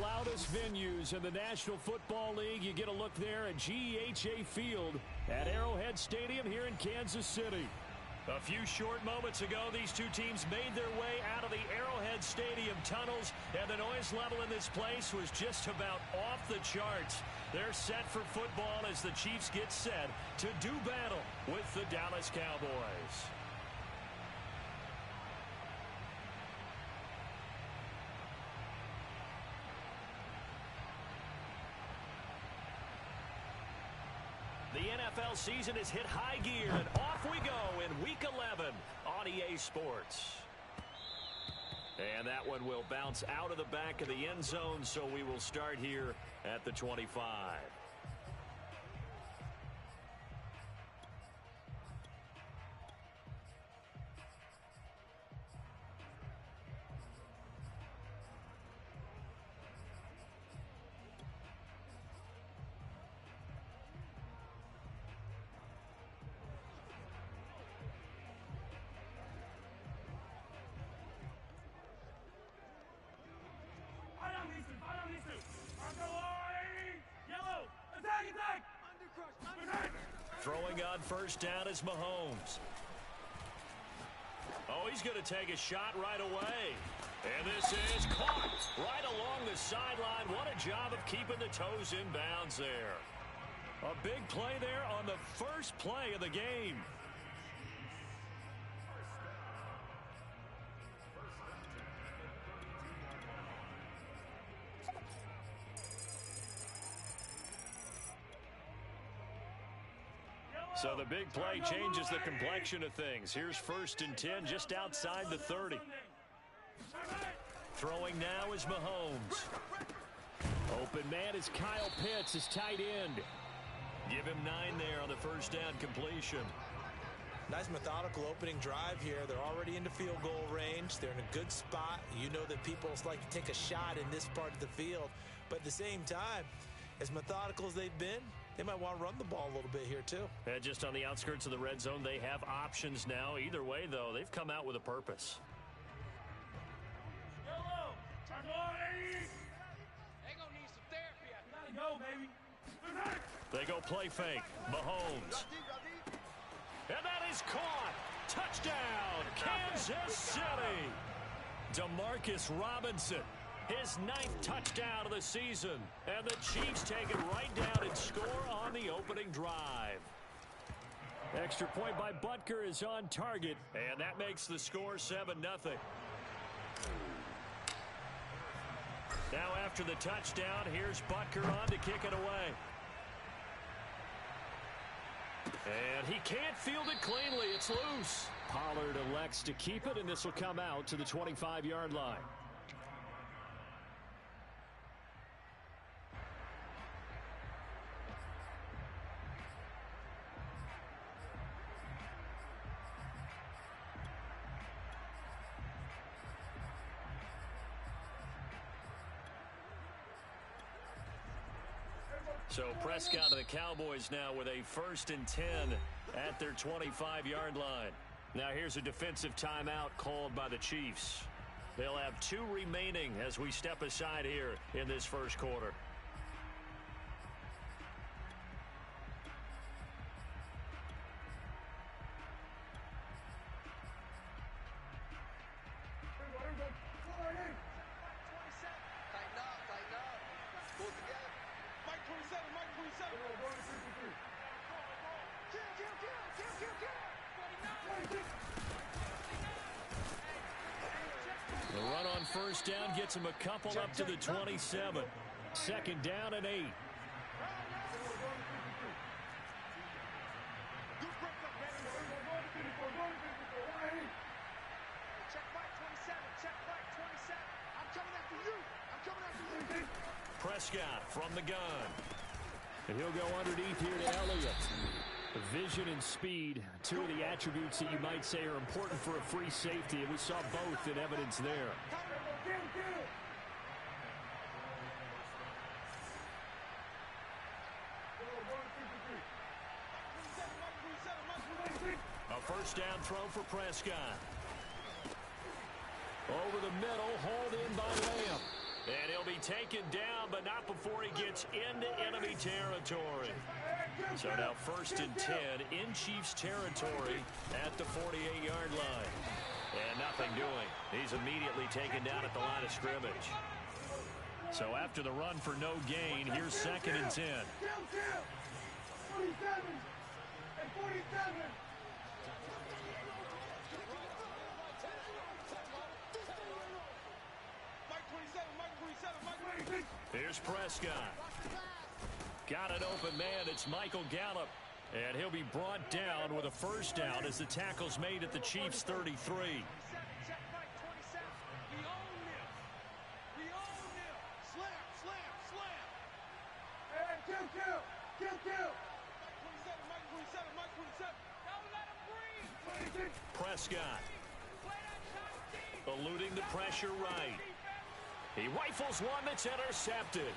loudest venues in the National Football League. You get a look there at GEHA Field at Arrowhead Stadium here in Kansas City. A few short moments ago, these two teams made their way out of the Arrowhead Stadium tunnels, and the noise level in this place was just about off the charts. They're set for football as the Chiefs get set to do battle with the Dallas Cowboys. The NFL season has hit high gear, and off we go in Week 11 on EA Sports. And that one will bounce out of the back of the end zone, so we will start here at the 25. Throwing on first down is Mahomes. Oh, he's going to take a shot right away. And this is caught right along the sideline. What a job of keeping the toes in bounds there. A big play there on the first play of the game. So the big play changes the complexion of things. Here's 1st and 10 just outside the 30. Throwing now is Mahomes. Open man is Kyle Pitts, his tight end. Give him 9 there on the first down completion. Nice methodical opening drive here. They're already into field goal range. They're in a good spot. You know that people like to take a shot in this part of the field. But at the same time, as methodical as they've been, they might want to run the ball a little bit here too. And just on the outskirts of the red zone, they have options now. Either way, though, they've come out with a purpose. Yellow, they gonna need some therapy. Gotta go, baby. They go play fake. Mahomes. And that is caught. Touchdown, Kansas City. Demarcus Robinson. His 9th touchdown of the season. And the Chiefs take it right down and score on the opening drive. Extra point by Butker is on target. And that makes the score 7-0. Now after the touchdown, here's Butker on to kick it away. And he can't field it cleanly. It's loose. Pollard elects to keep it, and this will come out to the 25-yard line. So Prescott of the Cowboys now with a 1st and 10 at their 25-yard line. Now here's a defensive timeout called by the Chiefs. They'll have 2 remaining as we step aside here in this first quarter. The run on first down gets him a couple up to the 27. 2nd down and 8. Prescott from the gun. And he'll go underneath here to Elliott. Vision and speed, 2 of the attributes that you might say are important for a free safety, and we saw both in evidence there. A first down throw for Prescott. Over the middle, hauled in by Lamb. And he'll be taken down, but not before he gets into enemy territory. So now 1st and 10 in Chiefs territory at the 48-yard line. And nothing doing. He's immediately taken down at the line of scrimmage. So after the run for no gain, here's 2nd and 10. 47 and 47. Here's Prescott. Got an open man. It's Michael Gallup. And he'll be brought down with a first down as the tackle's made at the Chiefs' 33. Prescott eluding the pressure right. He rifles one that's intercepted.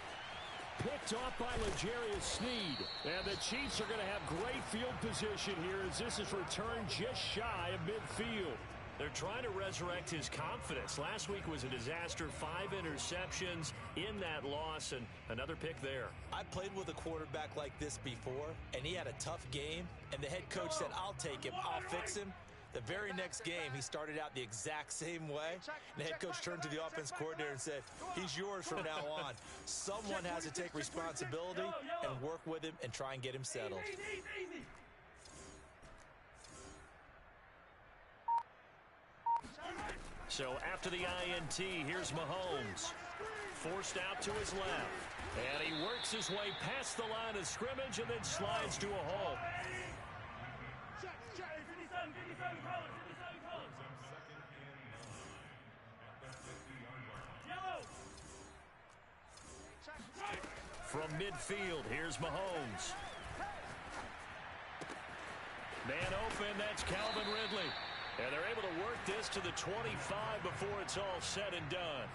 Picked off by L'Jarius Sneed. And the Chiefs are going to have great field position here as this is returned just shy of midfield. They're trying to resurrect his confidence. Last week was a disaster. 5 interceptions in that loss, and another pick there. I played with a quarterback like this before, and he had a tough game, and the head coach said, I'll take him, I'll fix him. The very next game, he started out the exact same way. And the head coach turned to the offense coordinator and said, he's yours from now on. Someone has to take responsibility and work with him and try and get him settled. So after the INT, here's Mahomes. Forced out to his left. And he works his way past the line of scrimmage and then slides to a hole. From midfield, here's Mahomes. Man open, that's Calvin Ridley. And they're able to work this to the 25 before it's all said and done.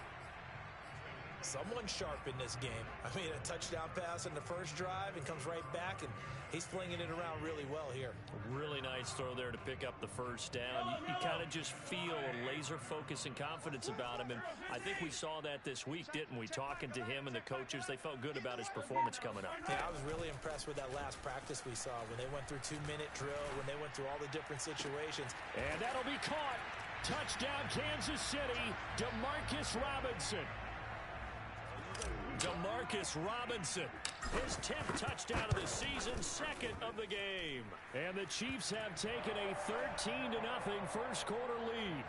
Someone sharp in this game. I mean, a touchdown pass in the first drive and comes right back, and he's flinging it around really well here. Really nice throw there to pick up the first down. You kind of just feel a laser focus and confidence about him, and I think we saw that this week, didn't we? Talking to him and the coaches, they felt good about his performance coming up. Yeah, I was really impressed with that last practice we saw when they went through 2-minute drill, when they went through all the different situations. And that'll be caught. Touchdown, Kansas City, DeMarcus Robinson. DeMarcus Robinson, his 10th touchdown of the season, 2nd of the game. And the Chiefs have taken a 13-0 first quarter lead.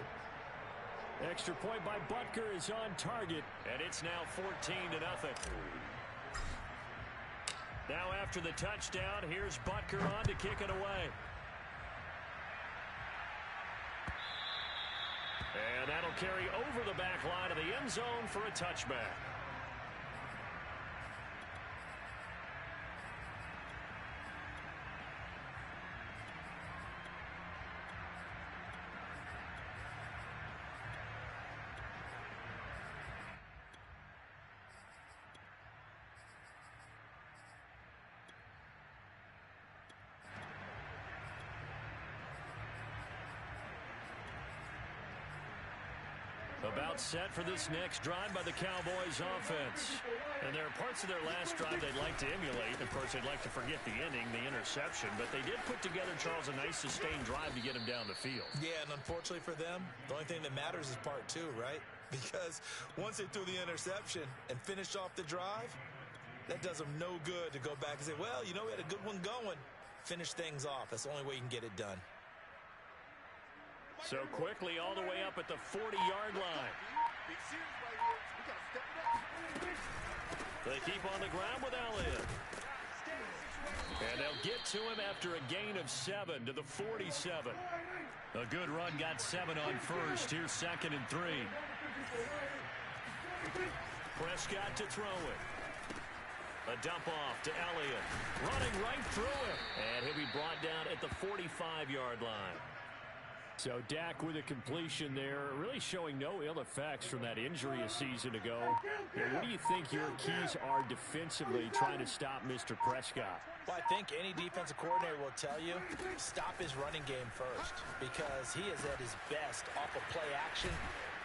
Extra point by Butker is on target, and it's now 14-0. Now after the touchdown, here's Butker on to kick it away. And that'll carry over the back line of the end zone for a touchback. About set for this next drive by the Cowboys offense. And there are parts of their last drive they'd like to emulate. Of course, they'd like to forget the inning, the interception. But they did put together, Charles, a nice sustained drive to get him down the field. Yeah, and unfortunately for them, the only thing that matters is part 2, right? Because once they threw the interception and finished off the drive, that does them no good to go back and say, well, you know, we had a good one going. Finish things off. That's the only way you can get it done. So quickly all the way up at the 40-yard line. They keep on the ground with Elliott. And they'll get to him after a gain of 7 to the 47. A good run, got 7 on first. Here's 2nd and 3. Prescott to throw it. A dump off to Elliott. Running right through it. And he'll be brought down at the 45-yard line. So Dak with a completion there, really showing no ill effects from that injury a season ago. What do you think your keys are defensively trying to stop Mr. Prescott? Well, I think any defensive coordinator will tell you, stop his running game first, because he is at his best off of play action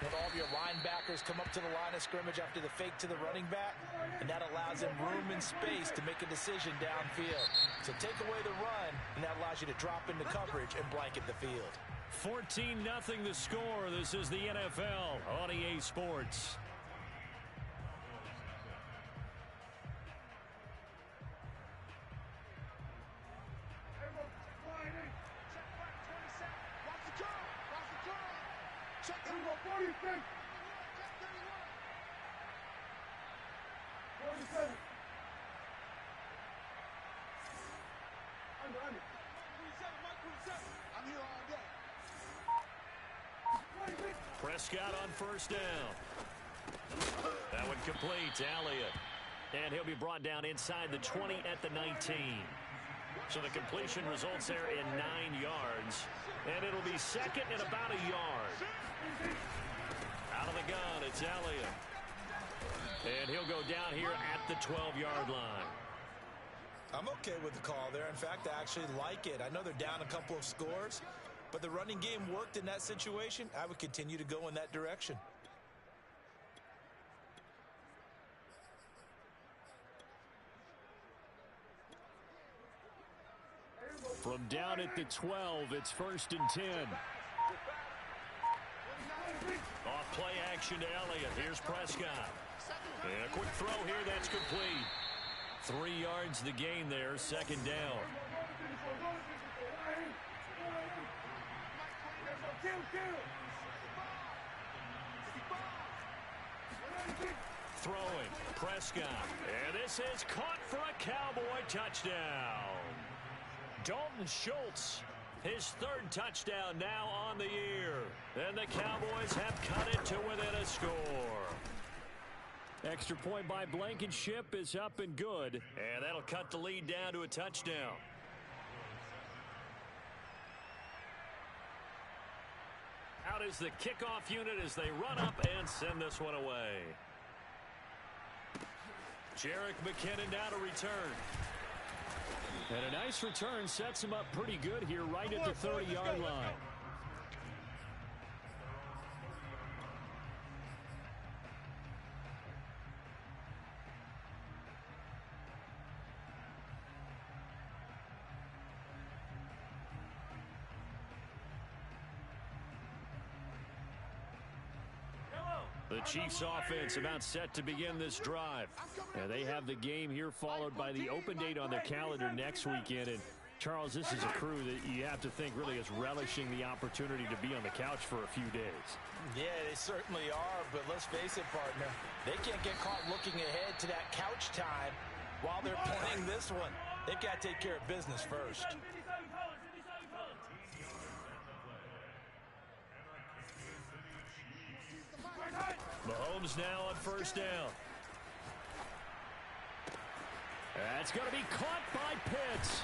when all of your linebackers come up to the line of scrimmage after the fake to the running back, and that allows him room and space to make a decision downfield. So take away the run, and that allows you to drop into coverage and blanket the field. 14-0 the score. This is the NFL on EA Sports. Prescott on first down. That one complete. Elliott. And he'll be brought down inside the 20 at the 19. So the completion results there in 9 yards. And it'll be second and about a yard. Out of the gun, it's Elliott. And he'll go down here at the 12-yard line. I'm okay with the call there. In fact, I actually like it. I know they're down a couple of scores, but the running game worked in that situation. I would continue to go in that direction. From down at the 12, it's 1st and 10. Off play action to Elliott. Here's Prescott. And a quick throw here, that's complete. 3 yards the gain there, 2nd down. Throwing, Prescott. And this is caught for a Cowboy touchdown. Dalton Schultz, his 3rd touchdown now on the year. And the Cowboys have cut it to within a score. Extra point by Blankenship is up and good. And that'll cut the lead down to a touchdown. Out is the kickoff unit as they run up and send this one away. Jerick McKinnon now to return. And a nice return sets him up pretty good here right at the 30-yard line. The Chiefs offense about set to begin this drive. And they have the game here followed by the open date on their calendar next weekend. And Charles, this is a crew that you have to think really is relishing the opportunity to be on the couch for a few days. Yeah, they certainly are, but let's face it, partner. They can't get caught looking ahead to that couch time while they're playing this one. They've got to take care of business first. Mahomes now on first down. That's going to be caught by Pitts.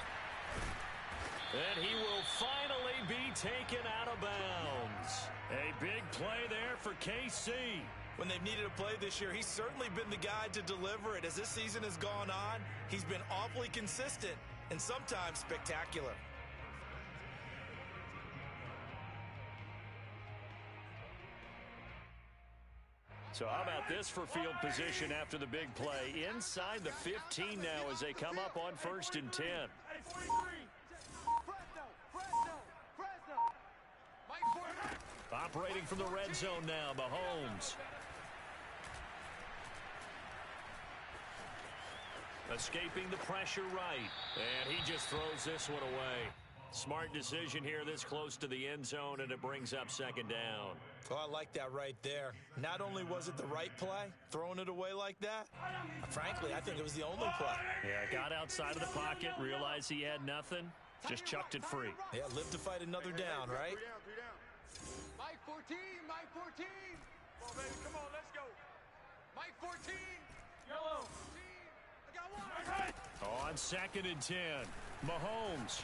And he will finally be taken out of bounds. A big play there for KC. When they've needed a play this year, he's certainly been the guy to deliver it. As this season has gone on, he's been awfully consistent and sometimes spectacular. So how about this for field position after the big play? Inside the 15 now as they come up on 1st and 10. Operating from the red zone now, Mahomes. Escaping the pressure right. And he just throws this one away. Smart decision here this close to the end zone, and it brings up 2nd down. Oh, I like that right there. Not only was it the right play, throwing it away like that, frankly, I think it was the only play. Yeah, got outside of the pocket, realized he had nothing, just chucked it free. Yeah, live to fight another down, right? Mike 14, Mike 14. Come on, baby, come on, let's go. Mike 14. Yellow. I got one. On 2nd and 10, Mahomes.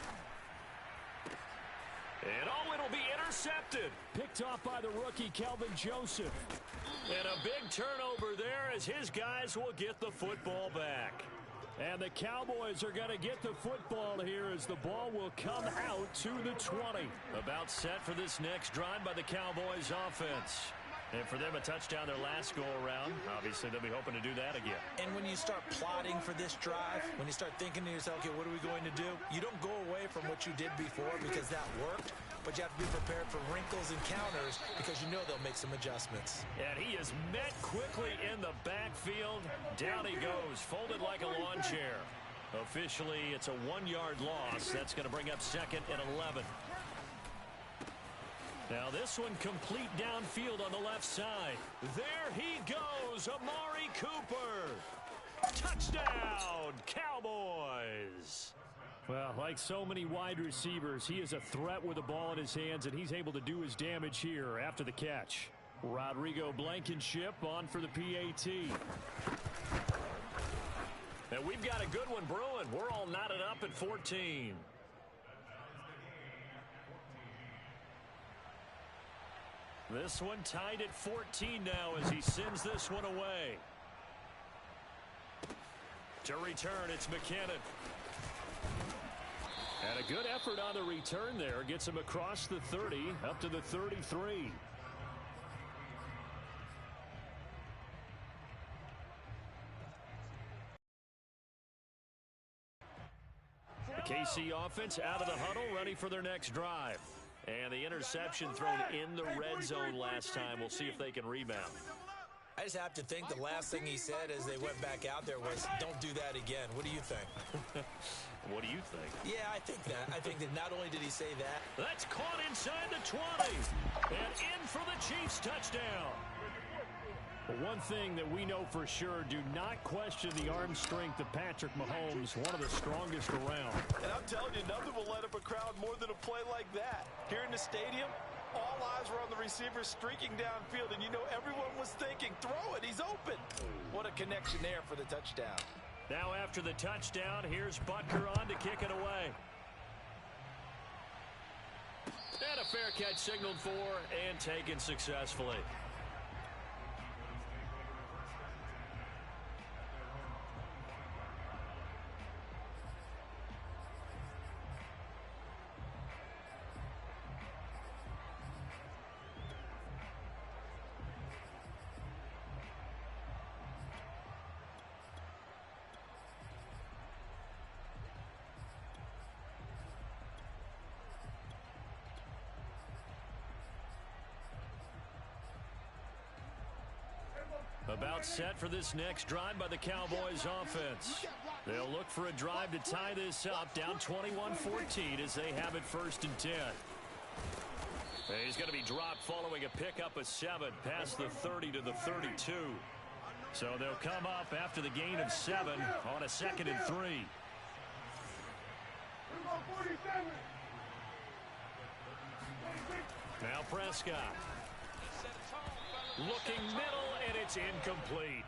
And it'll be intercepted. intercepted. Picked off by the rookie, Kelvin Joseph. And a big turnover there as his guys will get the football back. And the Cowboys are going to get the football here as the ball will come out to the 20. About set for this next drive by the Cowboys offense. And for them, a touchdown their last go-around. Obviously, they'll be hoping to do that again. And when you start plotting for this drive, when you start thinking to yourself, okay, what are we going to do? You don't go away from what you did before because that worked, but you have to be prepared for wrinkles and counters because you know they'll make some adjustments. And he is met quickly in the backfield. Down he goes, folded like a lawn chair. Officially, it's a 1-yard loss. That's going to bring up 2nd and 11. Now this one complete downfield on the left side. There he goes, Amari Cooper. Touchdown, Cowboys. Well, like so many wide receivers, he is a threat with the ball in his hands, and he's able to do his damage here after the catch. Rodrigo Blankenship on for the PAT. And we've got a good one brewing. We're all knotted up at 14. This one tied at 14 now as he sends this one away. To return, it's McKinnon. And a good effort on the return there. Gets him across the 30, up to the 33. The KC offense out of the huddle, ready for their next drive. And the interception thrown in the red zone last time. We'll see if they can rebound. I just have to think the last thing he said as they went back out there was, don't do that again. What do you think? What do you think? Yeah, I think that. I think that not only did he say that. That's caught inside the 20. And in for the Chiefs touchdown. But one thing that we know for sure, do not question the arm strength of Patrick Mahomes, one of the strongest around. And I'm telling you, nothing will let up a crowd more than a play like that. Here in the stadium, all eyes were on the receiver streaking downfield, and you know everyone was thinking, throw it, he's open. What a connection there for the touchdown. Now after the touchdown, here's Butker on to kick it away. And a fair catch signaled for and taken successfully. About set for this next drive by the Cowboys offense. They'll look for a drive to tie this up, down 21-14 as they have it 1st and 10. He's going to be dropped following a pickup of 7 past the 30 to the 32. So they'll come up after the gain of 7 on a 2nd and 3. Now Prescott. Looking middle, and it's incomplete.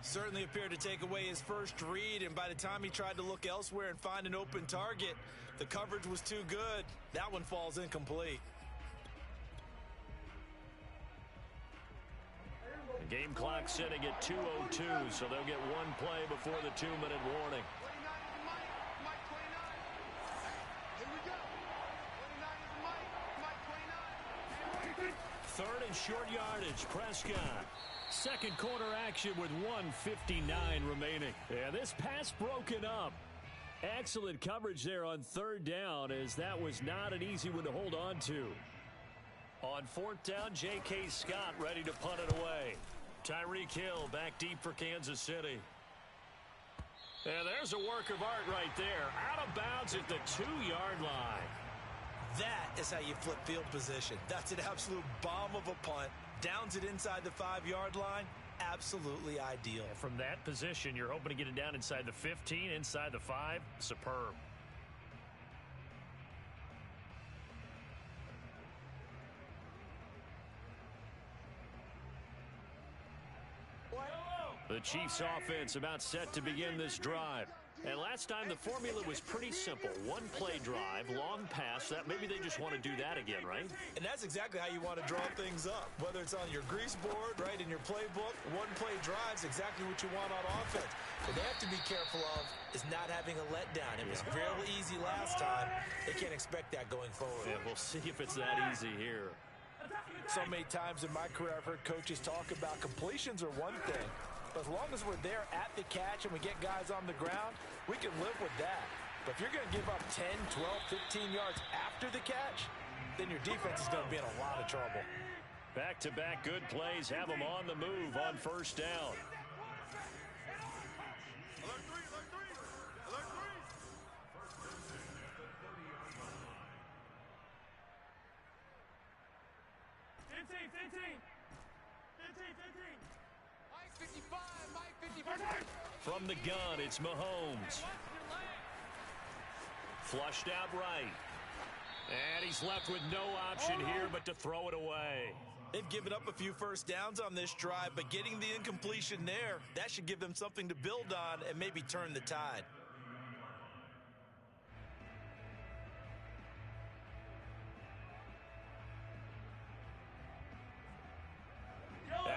Certainly appeared to take away his first read, and by the time he tried to look elsewhere and find an open target, the coverage was too good. That one falls incomplete. The game clock sitting at 2:02, so they'll get one play before the 2-minute warning. 3rd and short yardage, Prescott. Second quarter action with 1:59 remaining. And this pass broken up. Excellent coverage there on 3rd down, as that was not an easy one to hold on to. On 4th down, J.K. Scott ready to punt it away. Tyreek Hill back deep for Kansas City. And there's a work of art right there. Out of bounds at the 2-yard line. That is how you flip field position. That's an absolute bomb of a punt. Downs it inside the 5-yard line. Absolutely ideal. From that position, you're hoping to get it down inside the 15, inside the 5. Superb. The Chiefs offense about set to begin this drive. And last time the formula was pretty simple. One play drive, long pass. That maybe they just want to do that again, right? And that's exactly how you want to draw things up. Whether it's on your grease board, right, in your playbook, one play drive is exactly what you want on offense. What they have to be careful of is not having a letdown. It was real easy last time. They can't expect that going forward. Yeah, we'll see if it's that easy here. So many times in my career I've heard coaches talk about completions are one thing. But as long as we're there at the catch and we get guys on the ground, we can live with that. But if you're going to give up 10, 12, 15 yards after the catch, then your defense is going to be in a lot of trouble. Back-to-back good plays have them on the move on first down. From the gun, it's Mahomes. Flushed out right. And he's left with no option here but to throw it away. They've given up a few first downs on this drive, but getting the incompletion there, that should give them something to build on and maybe turn the tide.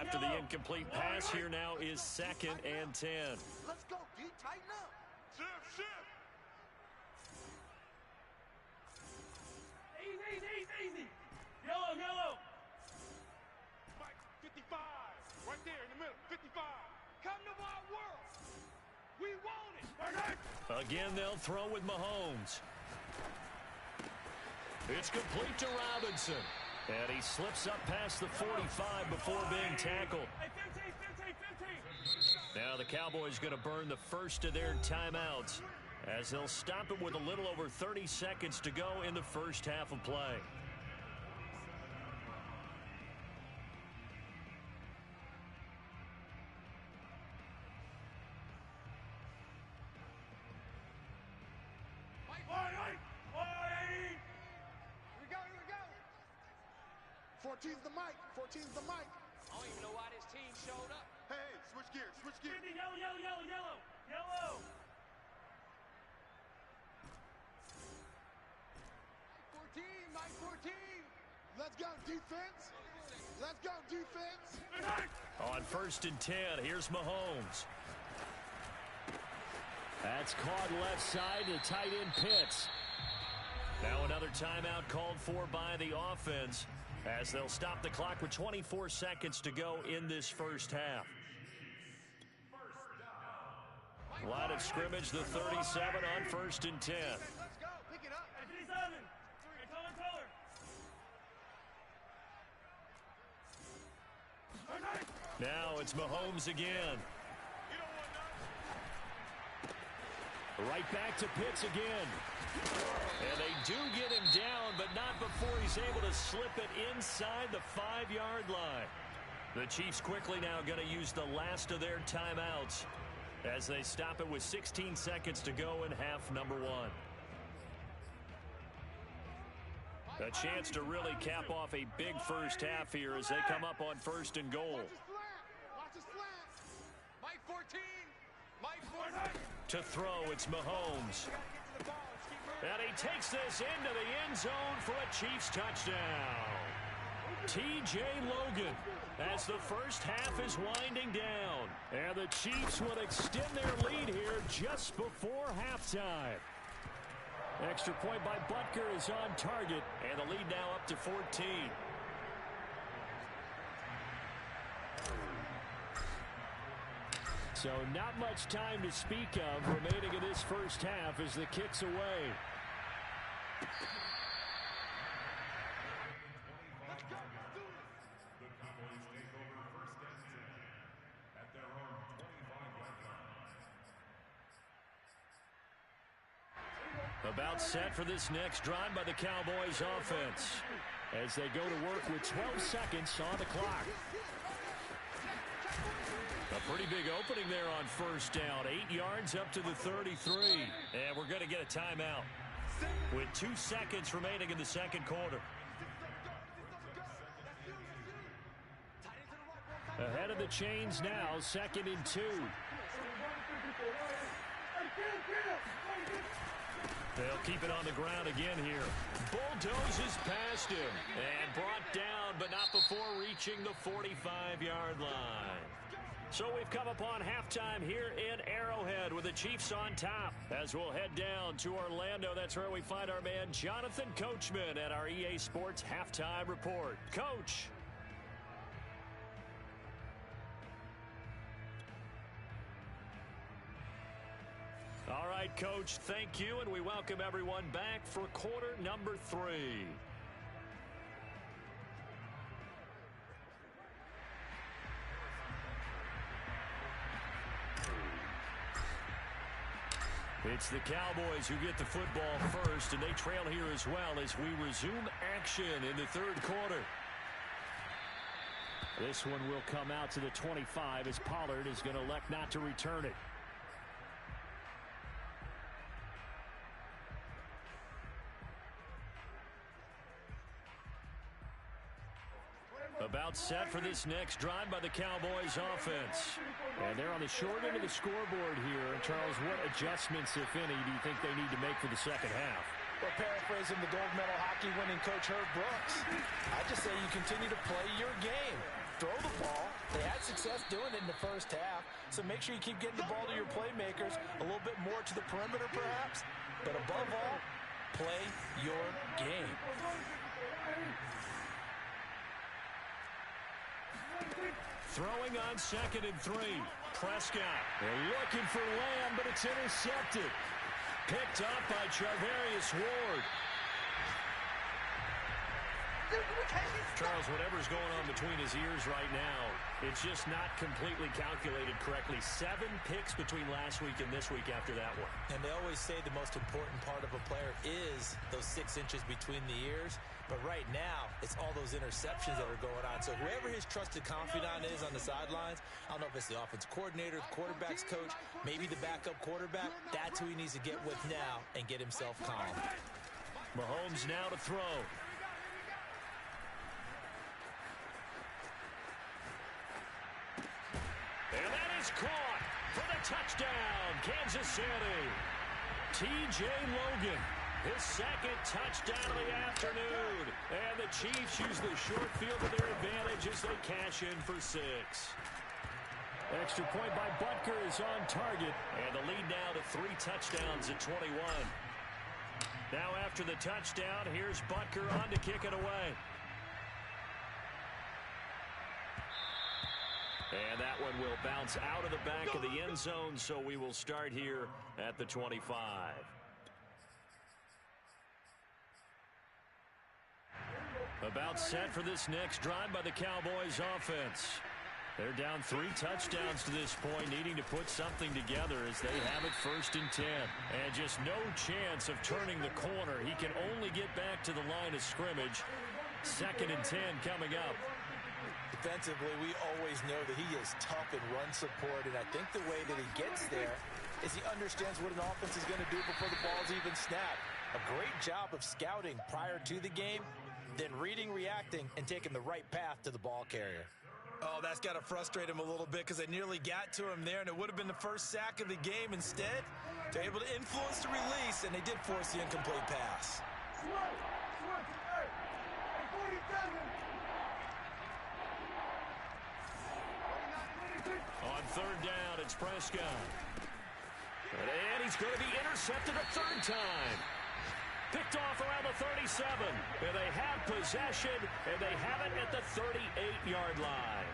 After the incomplete pass, here now is 2nd and 10. Let's go, D. Tighten up. Shift. Easy. Yellow. Mike, 55. Right there in the middle, 55. Come to my world. We want it. Again, they'll throw with Mahomes. It's complete to Robinson. And he slips up past the 45 before being tackled. 15. Now the Cowboys going to burn the first of their timeouts as they'll stop it with a little over 30 seconds to go in the first half of play. Fourteen's the mic. I don't even know why this team showed up. Hey, switch gears. Yellow. Mike 14. Let's go, defense. On 1st and 10, here's Mahomes. That's caught left side to tight end Pitts. Now another timeout called for by the offense, as they'll stop the clock with 24 seconds to go in this first half. Line of scrimmage, the 37 on 1st and 10. Let's go. Pick it up. 57. Now it's Mahomes again. Right back to Pitts again. And they do get him down, but not before he's able to slip it inside the 5-yard line. The Chiefs quickly now going to use the last of their timeouts as they stop it with 16 seconds to go in half number 1. A chance to really cap off a big first half here as they come up on 1st and goal. Watch his flat. Mike 14. To throw, it's Mahomes. And he takes this into the end zone for a Chiefs touchdown. T.J. Logan as the first half is winding down. And the Chiefs will extend their lead here just before halftime. Extra point by Butker is on target, and the lead now up to 14. So not much time to speak of remaining in this first half as the kick's away. About set for this next drive by the Cowboys offense as they go to work with 12 seconds on the clock. A pretty big opening there on 1st down. 8 yards up to the 33. And we're going to get a timeout with 2 seconds remaining in the second quarter. Ahead of the chains now, 2nd and 2. They'll keep it on the ground again here. Bulldozes past him and brought down, but not before reaching the 45-yard line. So we've come upon halftime here in Arrowhead with the Chiefs on top. As we'll head down to Orlando, that's where we find our man Jonathan Coachman at our EA Sports Halftime Report. Coach. All right, Coach, thank you, and we welcome everyone back for quarter number 3. It's the Cowboys who get the football first, and they trail here as well as we resume action in the third quarter. This one will come out to the 25 as Pollard is going to elect not to return it. About set for this next drive by the Cowboys offense. And they're on the short end of the scoreboard here. Charles, what adjustments, if any, do you think they need to make for the second half? Well, paraphrasing the gold medal hockey winning coach Herb Brooks, I just say you continue to play your game. Throw the ball. They had success doing it in the first half, so make sure you keep getting the ball to your playmakers, a little bit more to the perimeter perhaps, but above all, play your game. Throwing on 2nd and 3. Prescott. They're looking for Lamb, but it's intercepted. Picked up by Charvarius Ward. Charles, whatever's going on between his ears right now, it's just not completely calculated correctly. 7 picks between last week and this week after that one. And they always say the most important part of a player is those 6 inches between the ears. But right now, it's all those interceptions that are going on. So whoever his trusted confidant is on the sidelines, I don't know if it's the offense coordinator, the quarterback's coach, maybe the backup quarterback, that's who he needs to get with now and get himself calm. Mahomes now to throw. And that is caught for the touchdown, Kansas City. T.J. Logan, his 2nd touchdown of the afternoon. And the Chiefs use the short field to their advantage as they cash in for 6. Extra point by Butker is on target. And the lead now to 3 touchdowns at 21. Now after the touchdown, here's Butker on to kick it away. And that one will bounce out of the back of the end zone, so we will start here at the 25. About set for this next drive by the Cowboys offense. They're down 3 touchdowns to this point, needing to put something together as they have it 1st and 10. And just no chance of turning the corner. He can only get back to the line of scrimmage. 2nd and 10 coming up. Defensively, we always know that he is tough in run support, and I think the way that he gets there is he understands what an offense is going to do before the ball's even snapped. A great job of scouting prior to the game, then reading, reacting, and taking the right path to the ball carrier. Oh, that's got to frustrate him a little bit because they nearly got to him there, and it would have been the first sack of the game. Instead, they're able to influence the release, and they did force the incomplete pass. On 3rd down, it's Prescott. And he's going to be intercepted a 3rd time. Picked off around the 37. And they have possession, and they have it at the 38-yard line.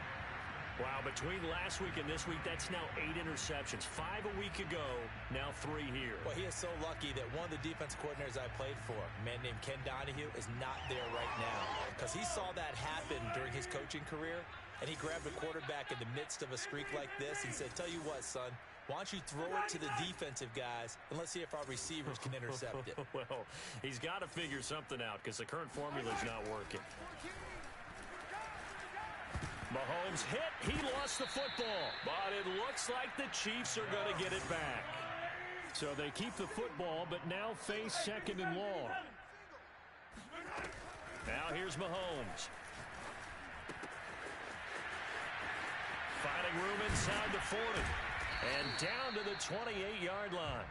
Wow, between last week and this week, that's now 8 interceptions. 5 a week ago, now 3 here. Well, he is so lucky that one of the defense coordinators I played for, a man named Ken Donahue, is not there right now. Because he saw that happen during his coaching career, and he grabbed a quarterback in the midst of a streak like this and said, tell you what, son, why don't you throw it to the defensive guys, and let's see if our receivers can intercept it. Well, he's got to figure something out because the current formula is not working. Mahomes hit. He lost the football. But it looks like the Chiefs are going to get it back. So they keep the football, but now face 2nd and long. Now here's Mahomes. Finding room inside the 40. And down to the 28-yard line.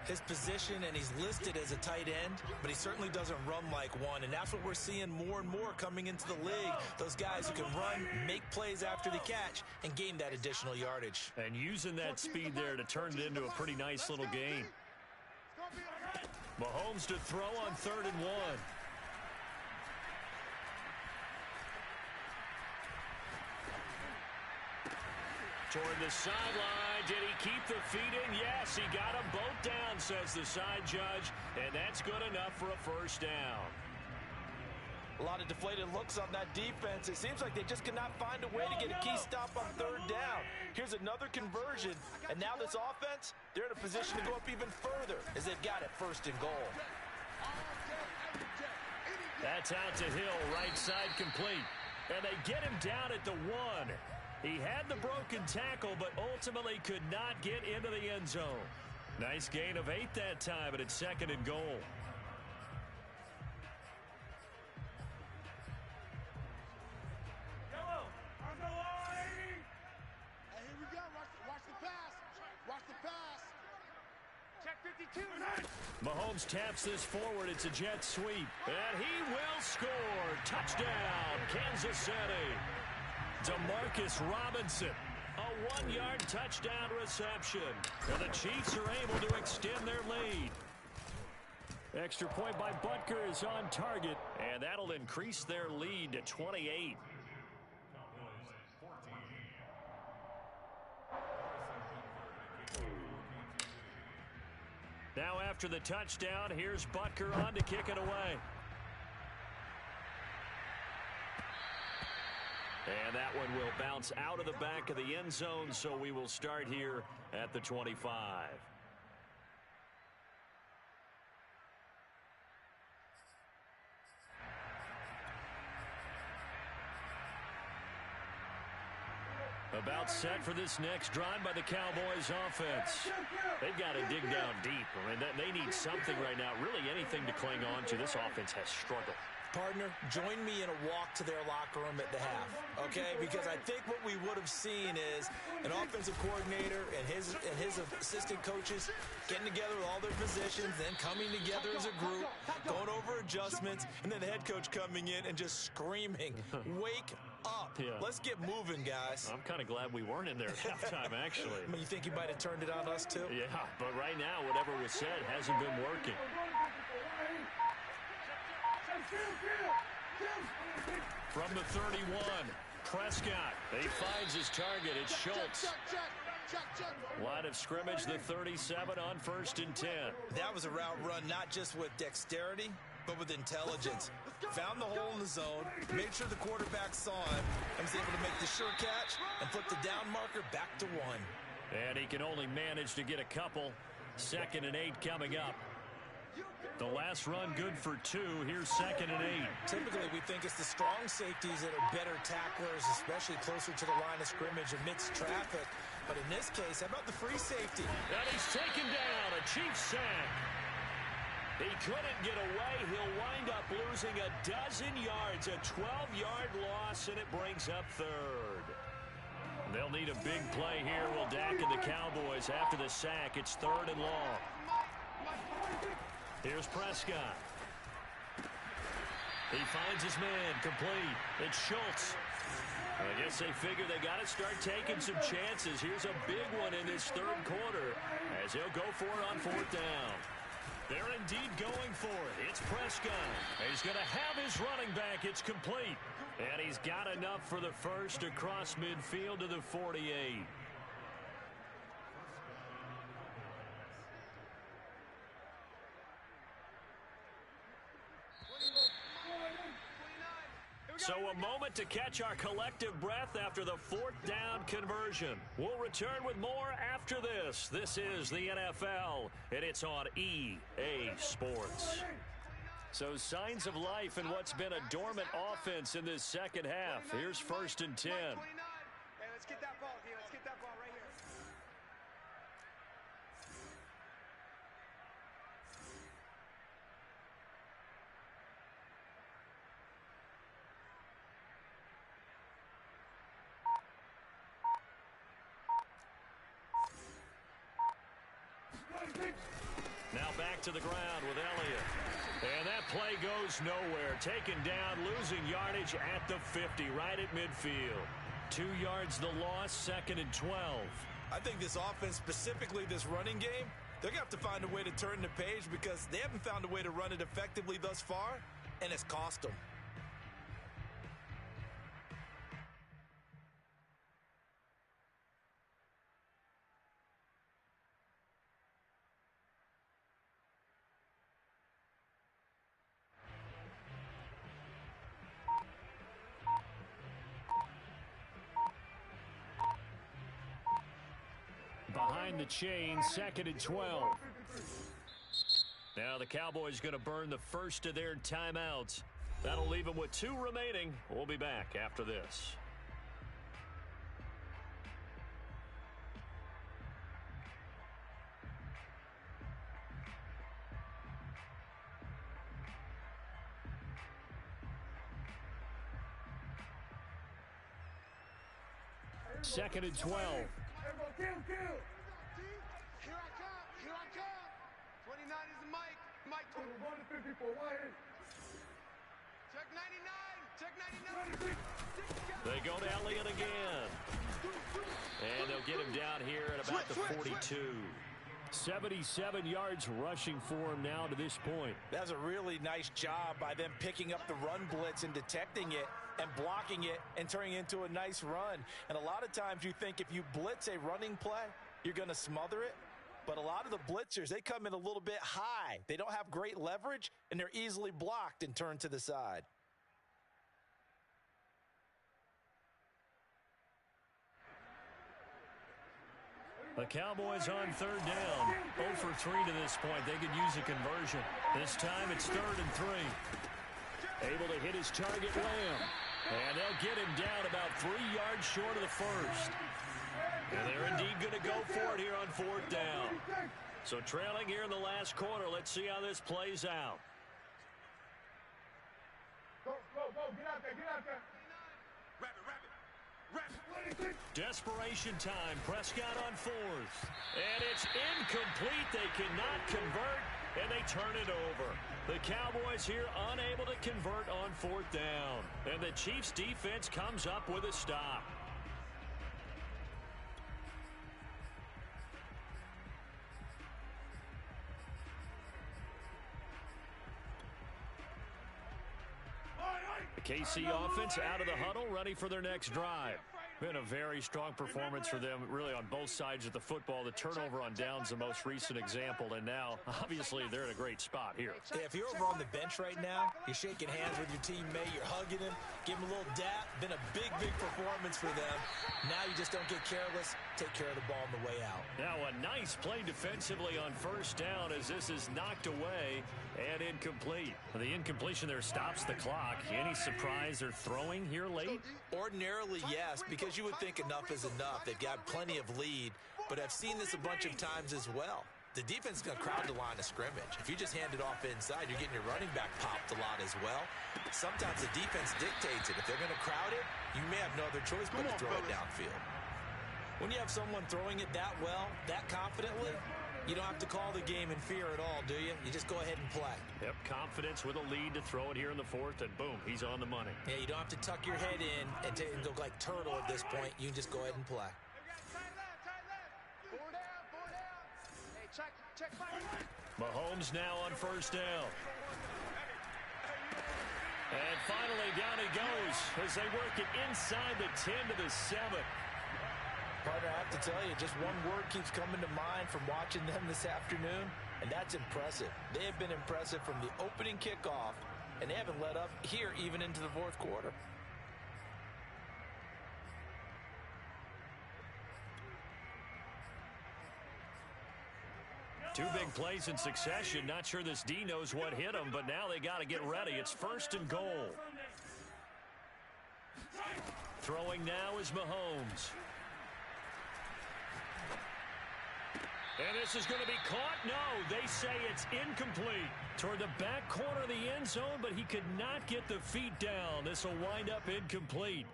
His position, and he's listed as a tight end, but he certainly doesn't run like one, and that's what we're seeing more and more coming into the league. Those guys who can run, make plays after the catch, and gain that additional yardage. And using that speed there to turn it into a pretty nice little gain. Mahomes to throw on 3rd and 1. Toward the sideline. Did he keep the feet in? Yes, he got them both down, says the side judge. And that's good enough for a first down. A lot of deflated looks on that defense. It seems like they just cannot find a way to get a key stop on 3rd down. Here's another conversion. And now this offense, they're in a position to go up even further as they've got it 1st and goal. That's out to Hill, right side complete. And they get him down at the 1. He had the broken tackle, but ultimately could not get into the end zone. Nice gain of 8 that time, but it's 2nd and goal. Here we go. Watch the pass. Watch the pass. Check 52. Mahomes taps this forward. It's a jet sweep. And he will score. Touchdown, Kansas City. Demarcus Robinson, a 1-yard touchdown reception. And the Chiefs are able to extend their lead. Extra point by Butker is on target, and that'll increase their lead to 28. Now after the touchdown, here's Butker on to kick it away. And that one will bounce out of the back of the end zone, so we will start here at the 25. About set for this next drive by the Cowboys offense. They've got to dig down deep. I mean, they need something right now, really anything to cling on to. This offense has struggled. Partner, join me in a walk to their locker room at the half, okay? Because I think what we would have seen is an offensive coordinator and his assistant coaches getting together with all their positions, then coming together as a group, going over adjustments, and then the head coach coming in and just screaming, "Wake up. Yeah. Let's get moving, guys." I'm kind of glad we weren't in there at halftime, actually. I mean, you think he might have turned it on us, too? Yeah, but right now, whatever was said hasn't been working. From the 31, Prescott. He finds his target. It's Schultz. Line of scrimmage, the 37 on 1st and 10. That was a route run not just with dexterity, but with intelligence. Found the hole in the zone, made sure the quarterback saw him, and was able to make the sure catch and flip the down marker back to 1. And he can only manage to get a couple. 2nd and 8 coming up. The last run good for 2. Here's 2nd and 8. Typically, we think it's the strong safeties that are better tacklers, especially closer to the line of scrimmage amidst traffic. But in this case, how about the free safety? And he's taken down. A Chiefs sack. He couldn't get away. He'll wind up losing a dozen yards. A 12-yard loss, and it brings up 3rd. They'll need a big play here. Will Dak and the Cowboys after the sack. It's 3rd and long. Here's Prescott. He finds his man complete. It's Schultz. I guess they figure they got to start taking some chances. Here's a big one in this 3rd quarter as he'll go for it on 4th down. They're indeed going for it. It's Prescott. He's going to have his running back. It's complete. And he's got enough for the first across midfield to the 48. So a moment to catch our collective breath after the 4th down conversion. We'll return with more after this. This is the NFL, and it's on EA Sports. So signs of life in what's been a dormant offense in this 2nd half. Here's 1st and 10. Hey, let's get that ball, D. Let's get that ball right here. Now back to the ground with Elliott. And that play goes nowhere. Taken down, losing yardage at the 50, right at midfield. 2 yards the loss, 2nd and 12. I think this offense, specifically this running game, they're going to have to find a way to turn the page because they haven't found a way to run it effectively thus far, and it's cost them. Behind the chain, 2nd and 12. Now the Cowboys going to burn the first of their timeouts. That'll leave them with 2 remaining. We'll be back after this. Second and 12. Kill. Here I come. 29 is the mic. Mike. 154. Check 99. They go to Elliott again. And they'll get him down here at about the 42. 77 yards rushing for him now to this point. That's a really nice job by them picking up the run blitz and detecting it and blocking it and turning it into a nice run. And a lot of times you think if you blitz a running play, you're going to smother it. But a lot of the blitzers, they come in a little bit high. They don't have great leverage, and they're easily blocked and turned to the side. The Cowboys on 3rd down. 0 for 3 to this point. They could use a conversion. This time it's 3rd and 3. Able to hit his target, Lamb. And they'll get him down about 3 yards short of the first. And they're indeed going to go for it here on 4th down. So trailing here in the last quarter. Let's see how this plays out. Go. Get out there. Desperation time. Prescott on 4th. And it's incomplete. They cannot convert, and they turn it over. The Cowboys here unable to convert on 4th down. And the Chiefs defense comes up with a stop. The KC offense out of the huddle, ready for their next drive. Been a very strong performance for them, really, on both sides of the football. The turnover on downs, the most recent example, and now, obviously, they're in a great spot here. Yeah, if you're over on the bench right now, you're shaking hands with your teammate, you're hugging him, give him a little dap. Been a big performance for them. Now you just don't get careless. Take care of the ball on the way out. Now a nice play defensively on 1st down as this is knocked away and incomplete. The incompletion there stops the clock. Any surprise they're throwing here late? Ordinarily, yes, because you would think enough is enough. They've got plenty of lead, but I've seen this a bunch of times as well. The defense is going to crowd the line of scrimmage. If you just hand it off inside, you're getting your running back popped a lot as well. Sometimes the defense dictates it. If they're going to crowd it, you may have no other choice but to throw it downfield. When you have someone throwing it that well, that confidently, you don't have to call the game in fear at all, do you? You just go ahead and play. Yep, confidence with a lead to throw it here in the 4th, and boom, he's on the money. Yeah, you don't have to tuck your head in and go like turtle at this point. You can just go ahead and play. Mahomes now on 1st down. And finally, down he goes as they work it inside the 10 to the 7. Partner, I have to tell you, just one word keeps coming to mind from watching them this afternoon, and that's impressive. They have been impressive from the opening kickoff, and they haven't let up here even into the 4th quarter. Two big plays in succession. Not sure this D knows what hit him, but now they got to get ready. It's 1st and goal. Throwing now is Mahomes. And this is going to be caught. No, they say it's incomplete. Toward the back corner of the end zone, but he could not get the feet down. This will wind up incomplete.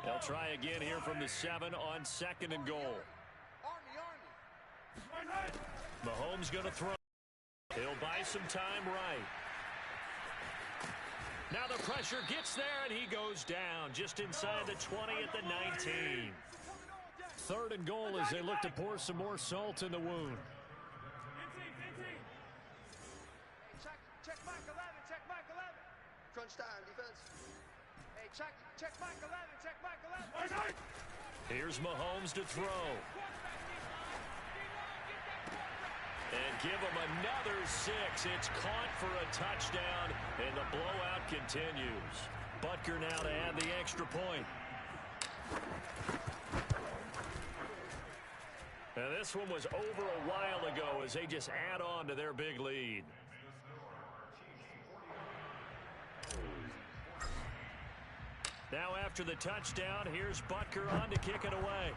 They'll try again here from the 7 on 2nd and goal. Mahomes going to throw. He'll buy some time right. Now the pressure gets there, and he goes down just inside the 20 at the 19. 3rd and goal as they look to pour some more salt in the wound. Check Mike 11, check Mike 11. Crunch time, defense. Hey, check Mike 11, check Mike 11. Here's Mahomes to throw. And give him another 6. It's caught for a touchdown, and the blowout continues. Butker now to add the extra point. Now this one was over a while ago as they just add on to their big lead. Now after the touchdown, here's Butker on to kick it away.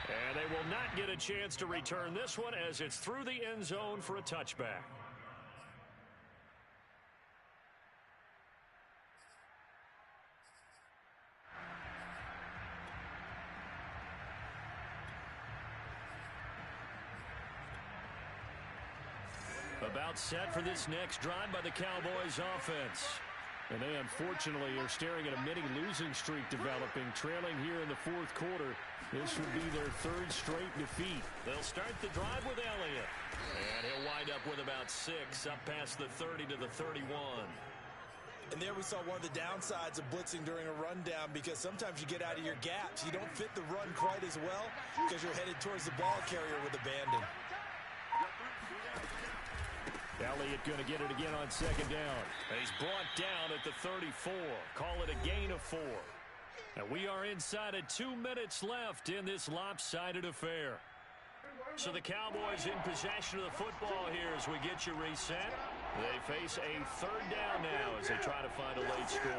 And they will not get a chance to return this one as it's through the end zone for a touchback. About set for this next drive by the Cowboys offense. And they unfortunately are staring at a mini losing streak developing, trailing here in the 4th quarter. This would be their 3rd straight defeat. They'll start the drive with Elliott. And he'll wind up with about 6 up past the 30 to the 31. And there we saw one of the downsides of blitzing during a rundown, because sometimes you get out of your gaps. You don't fit the run quite as well because you're headed towards the ball carrier with abandon. Elliott going to get it again on 2nd down. He's brought down at the 34. Call it a gain of 4. And we are inside of 2 minutes left in this lopsided affair. So the Cowboys in possession of the football here as we get you reset. They face a 3rd down now as they try to find a late score.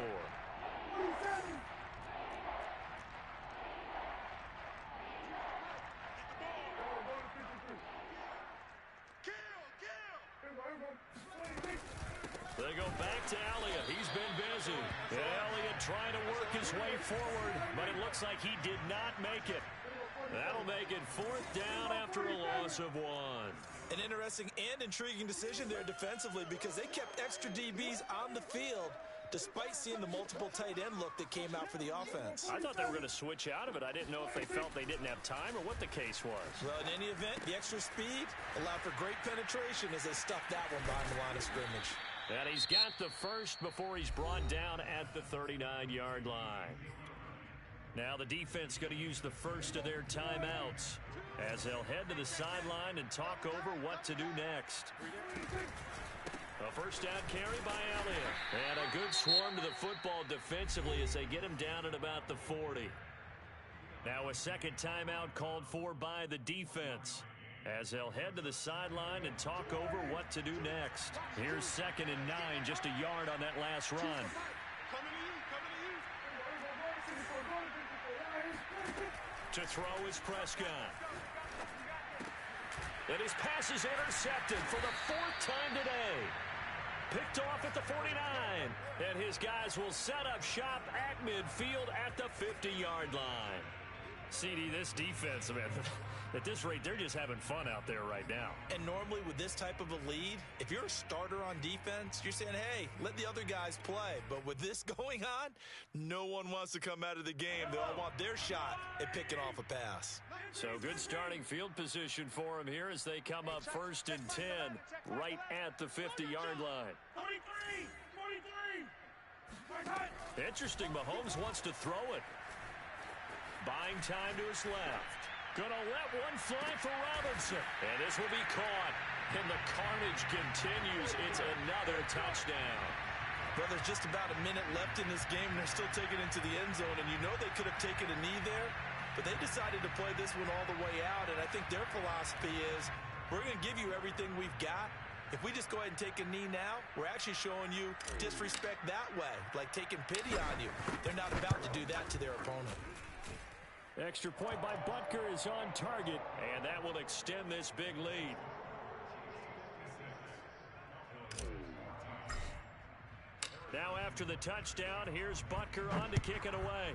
They go back to Elliott. He's been busy. Elliott trying to work his way forward, but it looks like he did not make it. That'll make it 4th down after a loss of 1. An interesting and intriguing decision there defensively, because they kept extra DBs on the field despite seeing the multiple tight end look that came out for the offense. I thought they were going to switch out of it. I didn't know if they felt they didn't have time or what the case was. Well, in any event, the extra speed allowed for great penetration as they stuffed that one behind the line of scrimmage. And he's got the first before he's brought down at the 39-yard line. Now the defense going to use the first of their timeouts as they'll head to the sideline and talk over what to do next. A first down carry by Elliott. And a good swarm to the football defensively as they get him down at about the 40. Now a second timeout called for by the defense as they'll head to the sideline and talk over what to do next. Here's 2nd and 9, just a yard on that last run. To throw is Prescott. And his pass is intercepted for the 4th time today. Picked off at the 49. And his guys will set up shop at midfield at the 50-yard line. CD, this defense, man, at this rate, they're just having fun out there right now. And normally with this type of a lead, if you're a starter on defense, you're saying, hey, let the other guys play. But with this going on, no one wants to come out of the game. They all want their shot at picking off a pass. So good starting field position for them here as they come up 1st and 10 right at the 50-yard line. 43! Interesting, Mahomes wants to throw it. Buying time to his left. Gonna let one fly for Robinson. And this will be caught. And the carnage continues. It's another touchdown. Well, there's just about a minute left in this game, and they're still taking it into the end zone. And you know they could have taken a knee there, but they decided to play this one all the way out. And I think their philosophy is, we're going to give you everything we've got. If we just go ahead and take a knee now, we're actually showing you disrespect that way, like taking pity on you. They're not about to do that to their opponent. Extra point by Butker is on target, and that will extend this big lead. Now after the touchdown, here's Butker on to kick it away.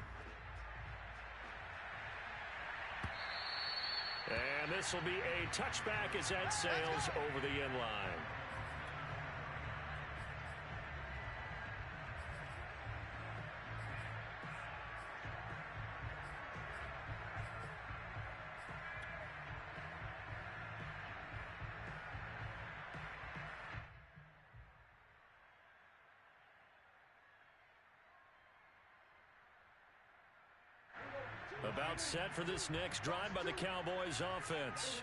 this will be a touchback as that sails over the end line. About set for this next drive by the Cowboys offense.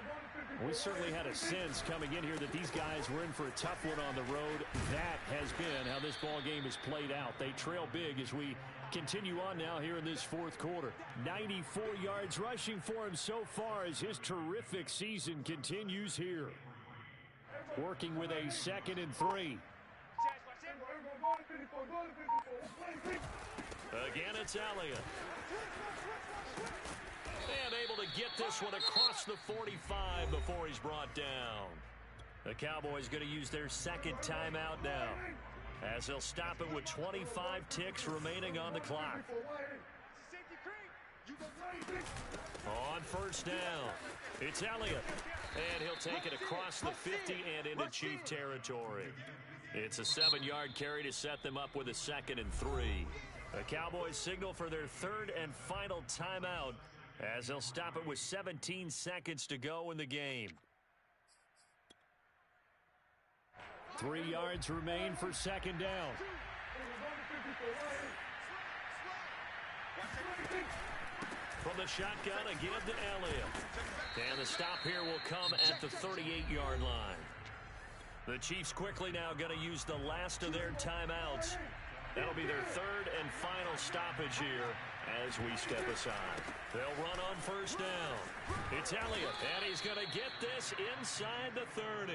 We certainly had a sense coming in here that these guys were in for a tough one on the road. That has been how this ball game has played out. They trail big as we continue on now here in this fourth quarter. 94 yards rushing for him so far as his terrific season continues here. Working with a 2nd and 3. Again, it's Elliott. And able to get this one across the 45 before he's brought down. The Cowboys going to use their 2nd timeout now, as they'll stop it with 25 ticks remaining on the clock. On 1st down, it's Elliott. And he'll take it across the 50 and into Chief territory. It's a 7-yard carry to set them up with a 2nd and 3. The Cowboys signal for their 3rd and final timeout, as they'll stop it with 17 seconds to go in the game. 3 yards remain for 2nd down. From the shotgun again to Elliott. And the stop here will come at the 38-yard line. The Chiefs quickly now going to use the last of their timeouts. That'll be their 3rd and final stoppage here as we step aside. They'll run on 1st down. It's Elliott, and he's going to get this inside the 30.